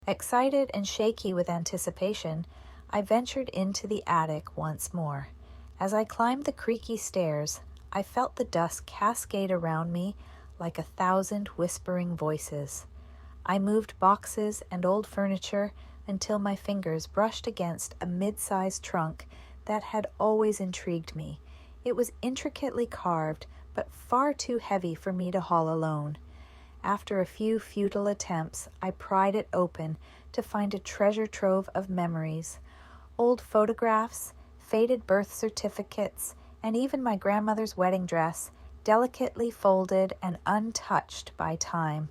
Excited and shaky with anticipation, I ventured into the attic once more. As I climbed the creaky stairs, I felt the dust cascade around me like 1,000 whispering voices. I moved boxes and old furniture until my fingers brushed against a mid-sized trunk that had always intrigued me. It was intricately carved, but far too heavy for me to haul alone. After a few futile attempts, I pried it open to find a treasure trove of memories. Old photographs, faded birth certificates, and even my grandmother's wedding dress, delicately folded and untouched by time.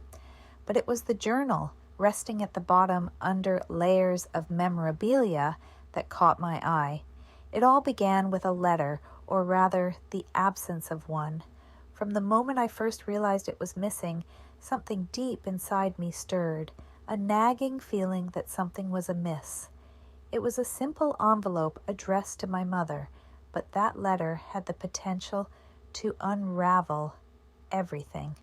But it was the journal, resting at the bottom under layers of memorabilia, that caught my eye. It all began with a letter, or rather, the absence of one. From the moment I first realized it was missing, something deep inside me stirred, a nagging feeling that something was amiss. It was a simple envelope addressed to my mother, but that letter had the potential to unravel everything.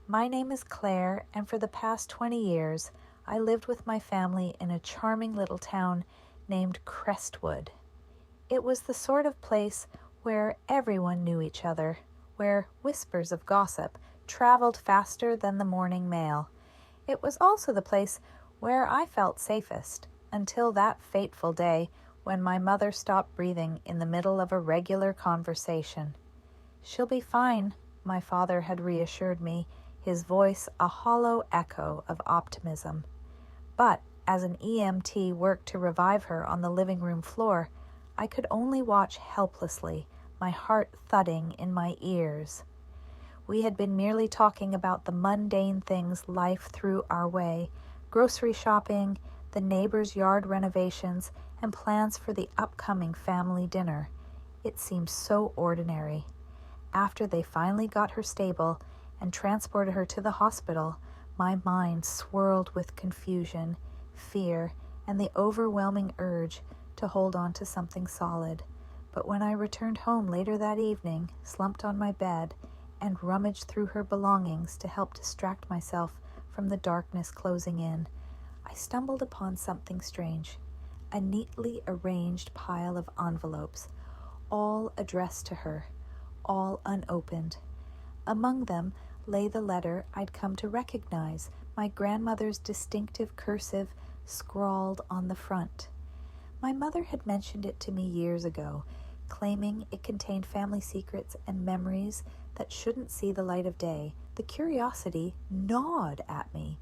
My name is Claire, and for the past 20 years, I lived with my family in a charming little town named Crestwood. It was the sort of place where everyone knew each other, where whispers of gossip traveled faster than the morning mail. It was also the place where I felt safest, until that fateful day when my mother stopped breathing in the middle of a regular conversation. "She'll be fine," my father had reassured me, his voice a hollow echo of optimism. But as an EMT worked to revive her on the living room floor, I could only watch helplessly, my heart thudding in my ears. We had been merely talking about the mundane things life threw our way: grocery shopping, the neighbor's yard renovations, and plans for the upcoming family dinner. It seemed so ordinary. After they finally got her stable and transported her to the hospital, my mind swirled with confusion, fear, and the overwhelming urge to hold on to something solid. But when I returned home later that evening, slumped on my bed, and rummaged through her belongings to help distract myself from the darkness closing in, I stumbled upon something strange: a neatly arranged pile of envelopes, all addressed to her, all unopened. Among them lay the letter I'd come to recognize, my grandmother's distinctive cursive scrawled on the front. My mother had mentioned it to me years ago, claiming it contained family secrets and memories that shouldn't see the light of day. The curiosity gnawed at me,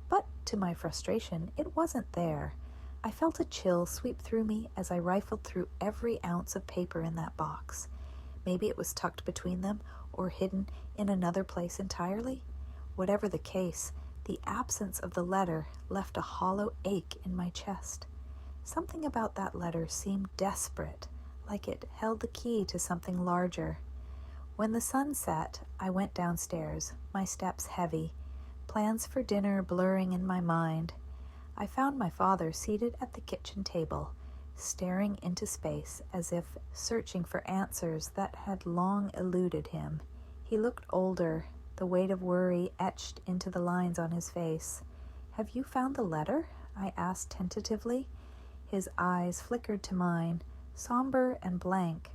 but to my frustration, it wasn't there. I felt a chill sweep through me as I rifled through every ounce of paper in that box. Maybe it was tucked between them or hidden in another place entirely. Whatever the case, the absence of the letter left a hollow ache in my chest. Something about that letter seemed desperate, like it held the key to something larger. When the sun set, I went downstairs, my steps heavy, plans for dinner blurring in my mind. I found my father seated at the kitchen table, staring into space as if searching for answers that had long eluded him. He looked older, the weight of worry etched into the lines on his face. "Have you found the letter?" I asked tentatively. His eyes flickered to mine, somber and blank.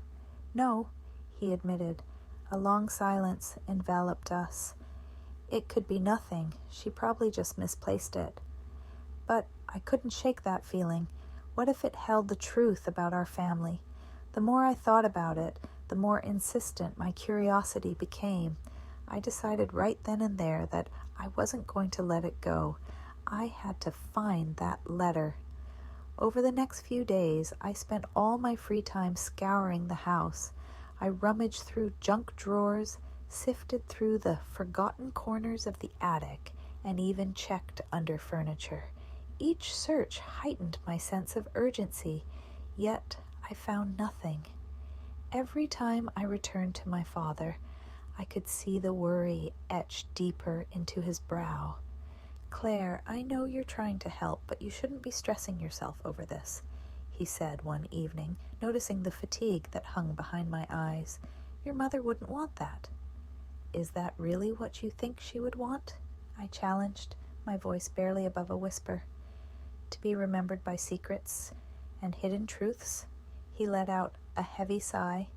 "No," he admitted. A long silence enveloped us. It could be nothing. She probably just misplaced it. But I couldn't shake that feeling. What if it held the truth about our family? The more I thought about it, the more insistent my curiosity became. I decided right then and there that I wasn't going to let it go. I had to find that letter. Over the next few days, I spent all my free time scouring the house. I rummaged through junk drawers, sifted through the forgotten corners of the attic, and even checked under furniture. Each search heightened my sense of urgency, yet I found nothing. Every time I returned to my father, I could see the worry etched deeper into his brow. "Claire, I know you're trying to help, but you shouldn't be stressing yourself over this," he said one evening, noticing the fatigue that hung behind my eyes. "Your mother wouldn't want that." "Is that really what you think she would want?" I challenged, my voice barely above a whisper. to be remembered by secrets and hidden truths? He let out a heavy sigh.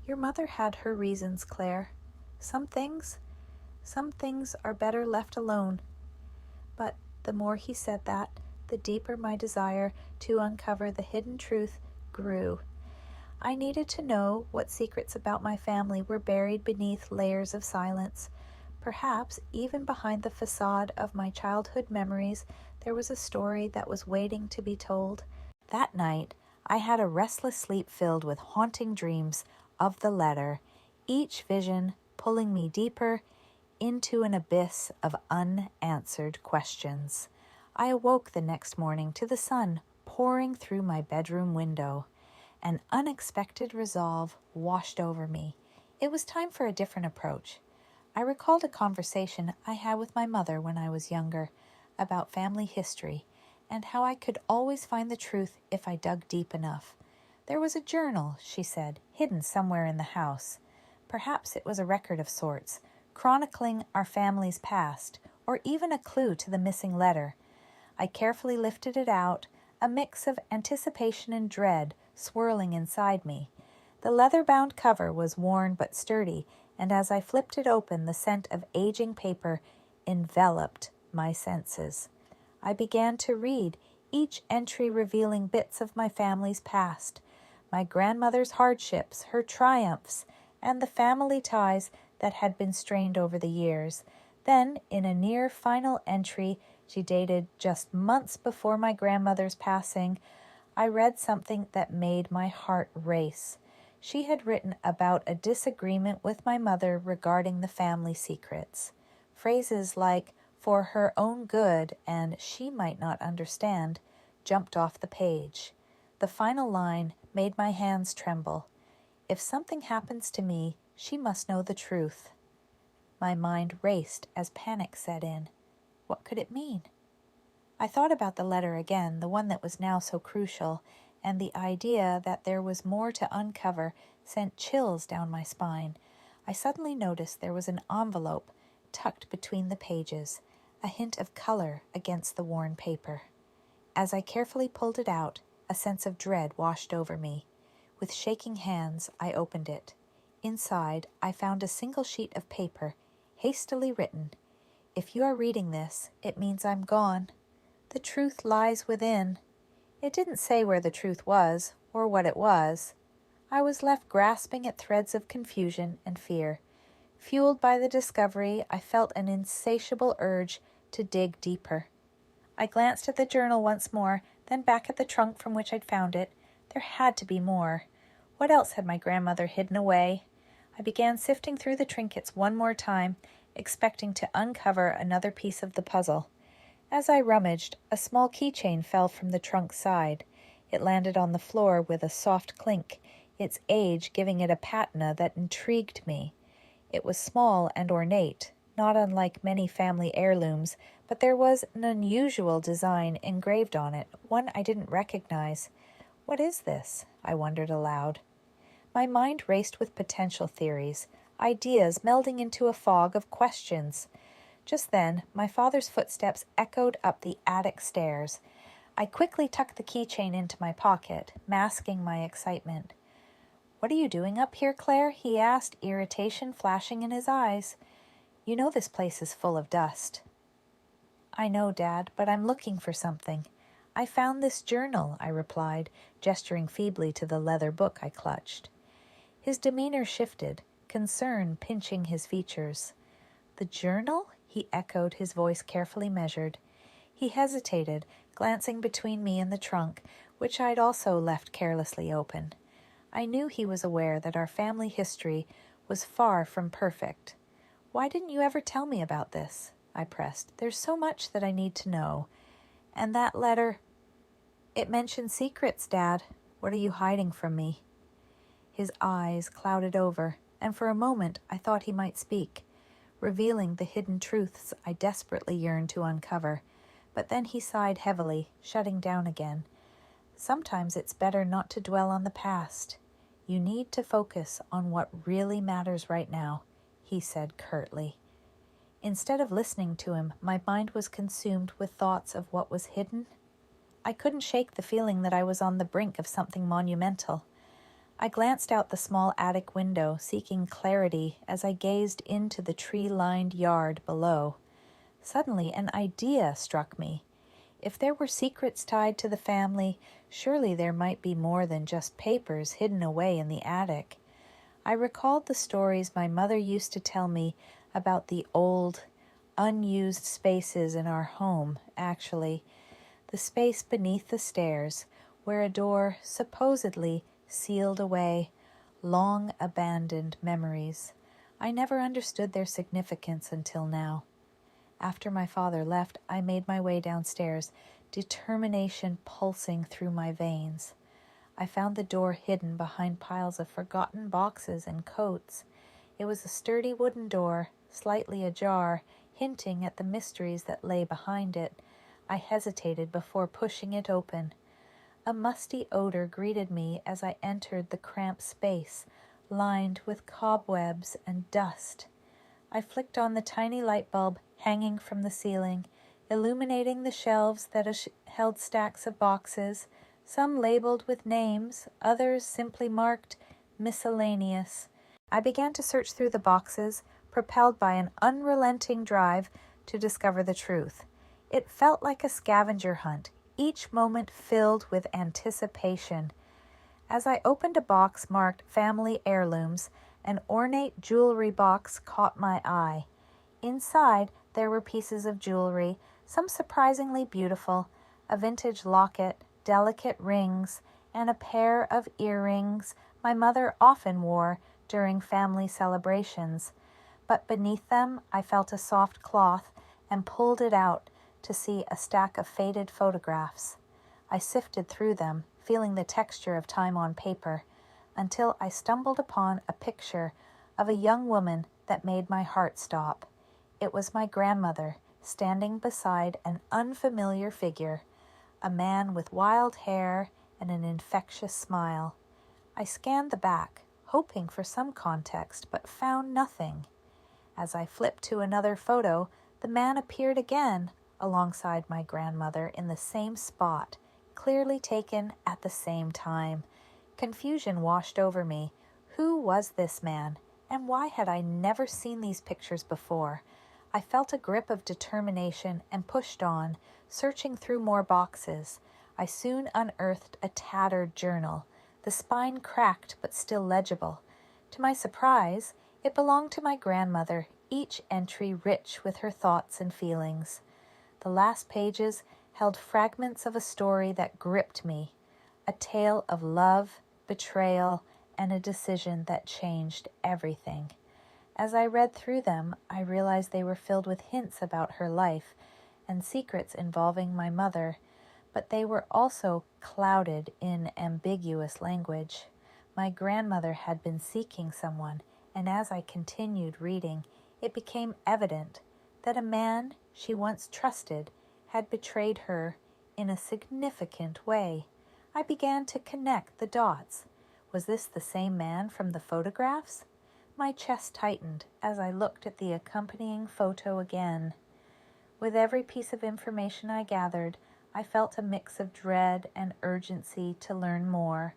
Your mother had her reasons, Claire. Some things are better left alone. But the more he said that, the deeper my desire to uncover the hidden truth grew. I needed to know what secrets about my family were buried beneath layers of silence. Perhaps even behind the facade of my childhood memories, there was a story that was waiting to be told. That night, I had a restless sleep filled with haunting dreams of the letter, each vision pulling me deeper into an abyss of unanswered questions. I awoke the next morning to the sun pouring through my bedroom window. An unexpected resolve washed over me. It was time for a different approach. I recalled a conversation I had with my mother when I was younger about family history and how I could always find the truth if I dug deep enough. There was a journal, she said, hidden somewhere in the house. Perhaps it was a record of sorts, chronicling our family's past, or even a clue to the missing letter. I carefully lifted it out, a mix of anticipation and dread swirling inside me. The leather-bound cover was worn but sturdy, and as I flipped it open, the scent of aging paper enveloped my senses. I began to read, each entry revealing bits of my family's past, my grandmother's hardships, her triumphs, and the family ties that had been strained over the years. Then, in a near final entry, she dated just months before my grandmother's passing, I read something that made my heart race. She had written about a disagreement with my mother regarding the family secrets. Phrases like, for her own good and she might not understand, jumped off the page. The final line made my hands tremble. If something happens to me, she must know the truth. My mind raced as panic set in. What could it mean? I thought about the letter again, the one that was now so crucial, and the idea that there was more to uncover sent chills down my spine. I suddenly noticed there was an envelope tucked between the pages, a hint of color against the worn paper. As I carefully pulled it out, a sense of dread washed over me. With shaking hands, I opened it. Inside, I found a single sheet of paper, hastily written. If you are reading this, it means I'm gone. The truth lies within. It didn't say where the truth was, or what it was. I was left grasping at threads of confusion and fear. Fueled by the discovery, I felt an insatiable urge to dig deeper. I glanced at the journal once more, then back at the trunk from which I'd found it. There had to be more. What else had my grandmother hidden away? I began sifting through the trinkets one more time, expecting to uncover another piece of the puzzle. As I rummaged, a small keychain fell from the trunk's side. It landed on the floor with a soft clink, its age giving it a patina that intrigued me. It was small and ornate, not unlike many family heirlooms, but there was an unusual design engraved on it, one I didn't recognize. What is this? I wondered aloud. My mind raced with potential theories, ideas melding into a fog of questions. Just then, my father's footsteps echoed up the attic stairs. I quickly tucked the keychain into my pocket, masking my excitement. What are you doing up here, Claire? He asked, irritation flashing in his eyes. You know this place is full of dust. I know, Dad, but I'm looking for something. I found this journal, I replied, gesturing feebly to the leather book I clutched. His demeanor shifted, concern pinching his features. The journal? He echoed, his voice carefully measured. He hesitated, glancing between me and the trunk, which I'd also left carelessly open. I knew he was aware that our family history was far from perfect. Why didn't you ever tell me about this? I pressed. There's so much that I need to know. And that letter, it mentioned secrets, Dad. What are you hiding from me? His eyes clouded over, and for a moment I thought he might speak, revealing the hidden truths I desperately yearned to uncover. But then he sighed heavily, shutting down again. Sometimes it's better not to dwell on the past. You need to focus on what really matters right now, he said curtly. Instead of listening to him, my mind was consumed with thoughts of what was hidden. I couldn't shake the feeling that I was on the brink of something monumental. I glanced out the small attic window, seeking clarity as I gazed into the tree-lined yard below. Suddenly, an idea struck me. If there were secrets tied to the family, surely there might be more than just papers hidden away in the attic. I recalled the stories my mother used to tell me about the old, unused spaces in our home, actually. The space beneath the stairs, where a door supposedly sealed away long abandoned memories. I never understood their significance until now. After my father left, I made my way downstairs, determination pulsing through my veins. I found the door hidden behind piles of forgotten boxes and coats. It was a sturdy wooden door, slightly ajar, hinting at the mysteries that lay behind it. I hesitated before pushing it open. A musty odor greeted me as I entered the cramped space, lined with cobwebs and dust. I flicked on the tiny light bulb hanging from the ceiling, illuminating the shelves that held stacks of boxes, some labeled with names, others simply marked miscellaneous. I began to search through the boxes, propelled by an unrelenting drive to discover the truth. It felt like a scavenger hunt, each moment filled with anticipation. As I opened a box marked Family Heirlooms, an ornate jewelry box caught my eye. Inside, there were pieces of jewelry, some surprisingly beautiful, a vintage locket, delicate rings, and a pair of earrings my mother often wore during family celebrations. But beneath them, I felt a soft cloth and pulled it out to see a stack of faded photographs. I sifted through them, feeling the texture of time on paper, until I stumbled upon a picture of a young woman that made my heart stop. It was my grandmother, standing beside an unfamiliar figure, a man with wild hair and an infectious smile. I scanned the back, hoping for some context, but found nothing. As I flipped to another photo, the man appeared again alongside my grandmother in the same spot, clearly taken at the same time. Confusion washed over me. Who was this man, and why had I never seen these pictures before? I felt a grip of determination and pushed on, searching through more boxes. I soon unearthed a tattered journal, the spine cracked but still legible. To my surprise, it belonged to my grandmother, each entry rich with her thoughts and feelings. The last pages held fragments of a story that gripped me, a tale of love, betrayal, and a decision that changed everything. As I read through them, I realized they were filled with hints about her life and secrets involving my mother, but they were also clouded in ambiguous language. My grandmother had been seeking someone, and as I continued reading, it became evident that a man she once trusted had betrayed her in a significant way. I began to connect the dots. Was this the same man from the photographs? My chest tightened as I looked at the accompanying photo again. With every piece of information I gathered, I felt a mix of dread and urgency to learn more.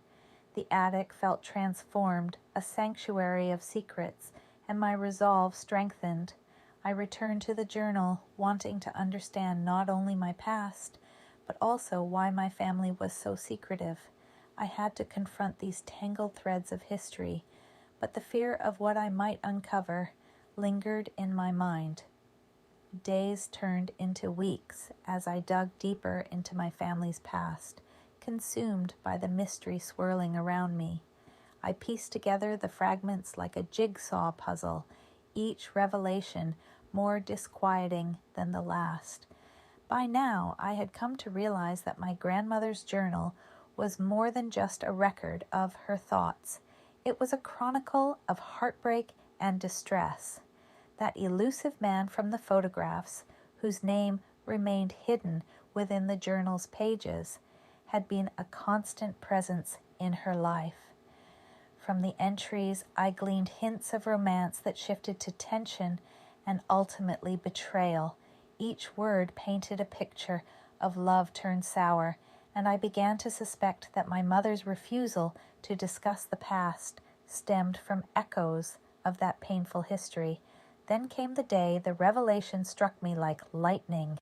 The attic felt transformed, a sanctuary of secrets, and my resolve strengthened. I returned to the journal, wanting to understand not only my past, but also why my family was so secretive. I had to confront these tangled threads of history, but the fear of what I might uncover lingered in my mind. Days turned into weeks as I dug deeper into my family's past, consumed by the mystery swirling around me. I pieced together the fragments like a jigsaw puzzle, each revelation more disquieting than the last. By now, I had come to realize that my grandmother's journal was more than just a record of her thoughts. It was a chronicle of heartbreak and distress. That elusive man from the photographs, whose name remained hidden within the journal's pages, had been a constant presence in her life. From the entries, I gleaned hints of romance that shifted to tension and ultimately betrayal. Each word painted a picture of love turned sour and I began to suspect that my mother's refusal to discuss the past stemmed from echoes of that painful history. Then came the day the revelation struck me like lightning.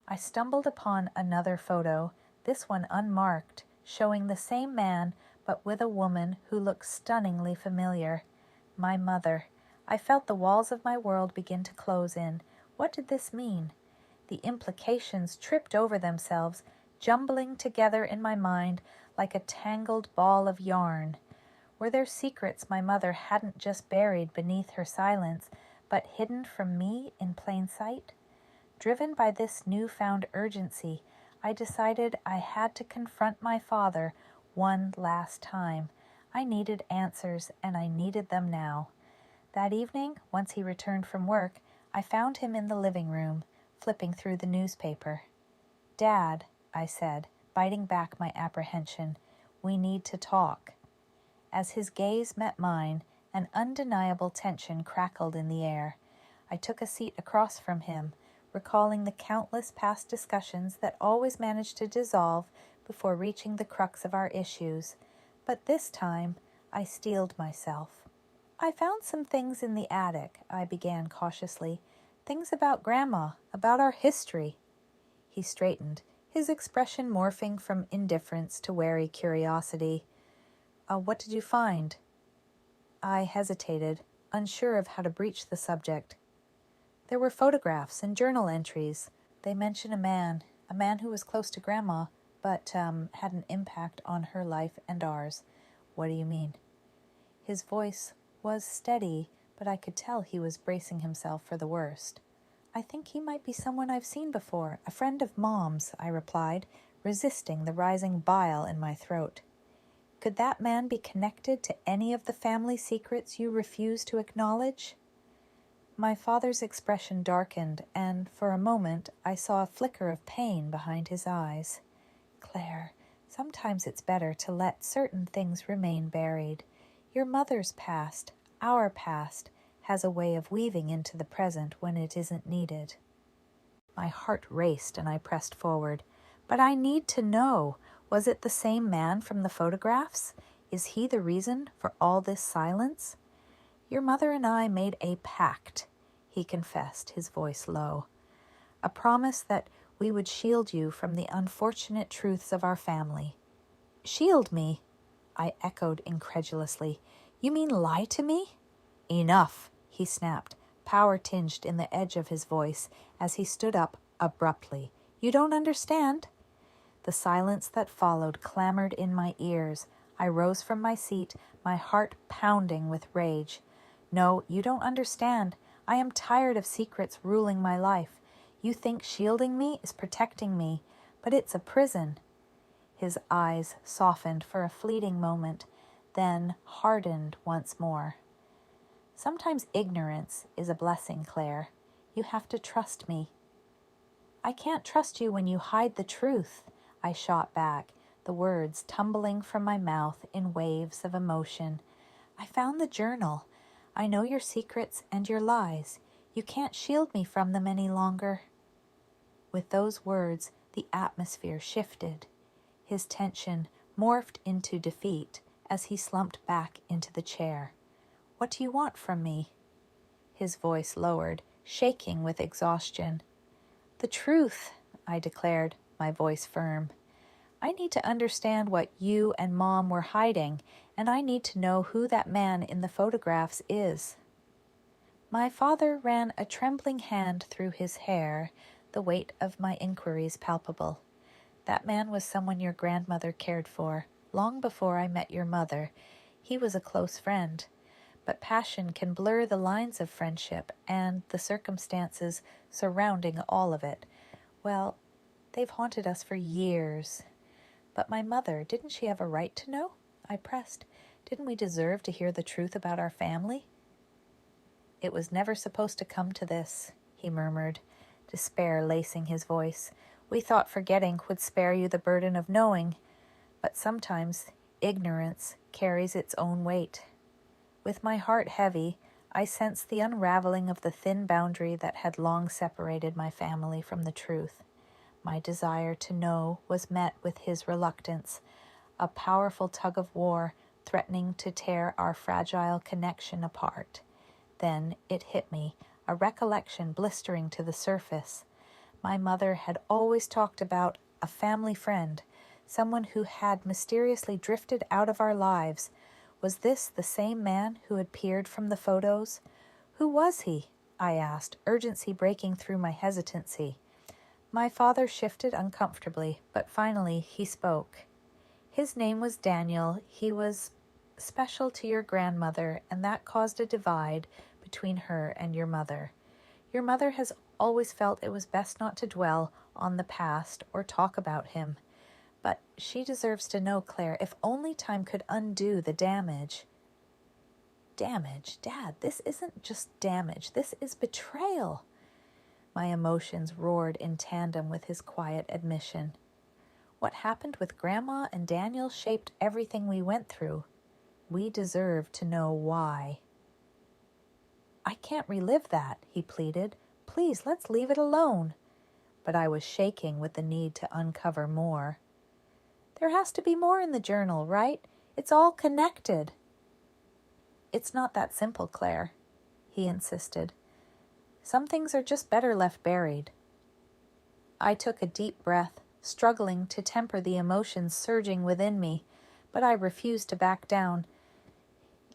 I stumbled upon another photo, this one unmarked, showing the same man but with a woman who looked stunningly familiar. My mother. I felt the walls of my world begin to close in. What did this mean? The implications tripped over themselves, jumbling together in my mind like a tangled ball of yarn. Were there secrets my mother hadn't just buried beneath her silence, but hidden from me in plain sight? Driven by this newfound urgency, I decided I had to confront my father one last time. I needed answers, and I needed them now. That evening, once he returned from work, I found him in the living room, flipping through the newspaper. "Dad," I said, biting back my apprehension, "we need to talk." As his gaze met mine, an undeniable tension crackled in the air. I took a seat across from him, recalling the countless past discussions that always managed to dissolve before reaching the crux of our issues. But this time, I steeled myself. "I found some things in the attic," I began cautiously. "Things about Grandma, about our history." He straightened, his expression morphing from indifference to wary curiosity. What did you find?" I hesitated, unsure of how to breach the subject. "There were photographs and journal entries. They mention a man who was close to Grandma, but had an impact on her life and ours." "What do you mean?" His voice was steady, but I could tell he was bracing himself for the worst. "I think he might be someone I've seen before, a friend of Mom's," I replied, resisting the rising bile in my throat. "Could that man be connected to any of the family secrets you refuse to acknowledge?" My father's expression darkened, and for a moment I saw a flicker of pain behind his eyes. "Claire, sometimes it's better to let certain things remain buried. Your mother's past, our past, has a way of weaving into the present when it isn't needed." My heart raced and I pressed forward. "But I need to know. Was it the same man from the photographs? Is he the reason for all this silence?" "Your mother and I made a pact," he confessed, his voice low. "A promise that we would shield you from the unfortunate truths of our family." "Shield me?" I echoed incredulously. "You mean lie to me?" "Enough," he snapped, power tinged in the edge of his voice, as he stood up abruptly. "You don't understand." The silence that followed clamored in my ears. I rose from my seat, my heart pounding with rage. "No, you don't understand. I am tired of secrets ruling my life. You think shielding me is protecting me, but it's a prison." His eyes softened for a fleeting moment, then hardened once more. "Sometimes ignorance is a blessing, Claire. You have to trust me." "I can't trust you when you hide the truth," I shot back, the words tumbling from my mouth in waves of emotion. "I found the journal. I know your secrets and your lies. You can't shield me from them any longer." With those words, the atmosphere shifted. His tension morphed into defeat as he slumped back into the chair. "What do you want from me?" His voice lowered, shaking with exhaustion. "The truth," I declared, my voice firm. "I need to understand what you and Mom were hiding, and I need to know who that man in the photographs is." My father ran a trembling hand through his hair, the weight of my inquiries palpable. "That man was someone your grandmother cared for, long before I met your mother. He was a close friend. But passion can blur the lines of friendship and the circumstances surrounding all of it. Well, they've haunted us for years." "But my mother, didn't she have a right to know?" I pressed. "Didn't we deserve to hear the truth about our family?" "It was never supposed to come to this," he murmured, despair lacing his voice. "We thought forgetting would spare you the burden of knowing, but sometimes ignorance carries its own weight." With my heart heavy, I sensed the unraveling of the thin boundary that had long separated my family from the truth. My desire to know was met with his reluctance, a powerful tug of war threatening to tear our fragile connection apart. Then it hit me, a recollection blistering to the surface. My mother had always talked about a family friend, someone who had mysteriously drifted out of our lives. Was this the same man who had peered from the photos? Who was he? I asked, urgency breaking through my hesitancy. My father shifted uncomfortably, but finally he spoke. His name was Daniel. He was special to your grandmother, and that caused a divide between her and your mother. Your mother has always felt it was best not to dwell on the past or talk about him. But she deserves to know, Claire, if only time could undo the damage. Damage? Dad, this isn't just damage. This is betrayal. My emotions roared in tandem with his quiet admission. What happened with Grandma and Daniel shaped everything we went through. We deserve to know why. I can't relive that, he pleaded. Please, let's leave it alone. But I was shaking with the need to uncover more. There has to be more in the journal, right? It's all connected. It's not that simple, Claire, he insisted. Some things are just better left buried. I took a deep breath, struggling to temper the emotions surging within me, but I refused to back down.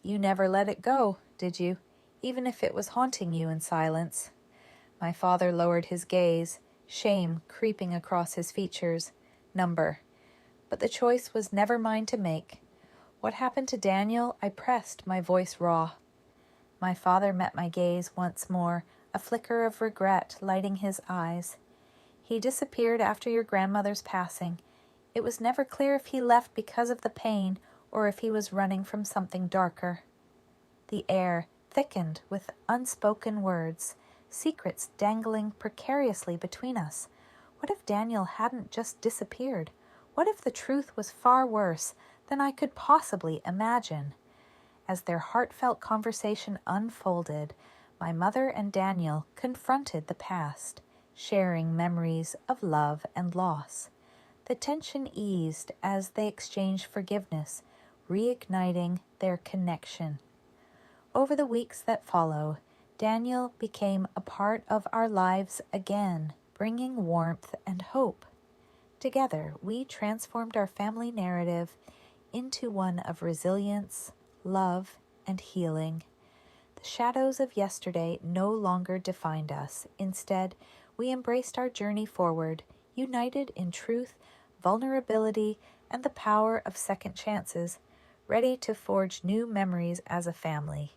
You never let it go, did you? Even if it was haunting you in silence. My father lowered his gaze, shame creeping across his features. Number. But the choice was never mine to make. What happened to Daniel? I pressed, my voice raw. My father met my gaze once more, a flicker of regret lighting his eyes. He disappeared after your grandmother's passing. It was never clear if he left because of the pain or if he was running from something darker. The air thickened with unspoken words, secrets dangling precariously between us. What if Daniel hadn't just disappeared? What if the truth was far worse than I could possibly imagine? As their heartfelt conversation unfolded, my mother and Daniel confronted the past, sharing memories of love and loss. The tension eased as they exchanged forgiveness, reigniting their connection. Over the weeks that follow, Daniel became a part of our lives again, bringing warmth and hope. Together, we transformed our family narrative into one of resilience, love, and healing. The shadows of yesterday no longer defined us. Instead, we embraced our journey forward, united in truth, vulnerability, and the power of second chances, ready to forge new memories as a family.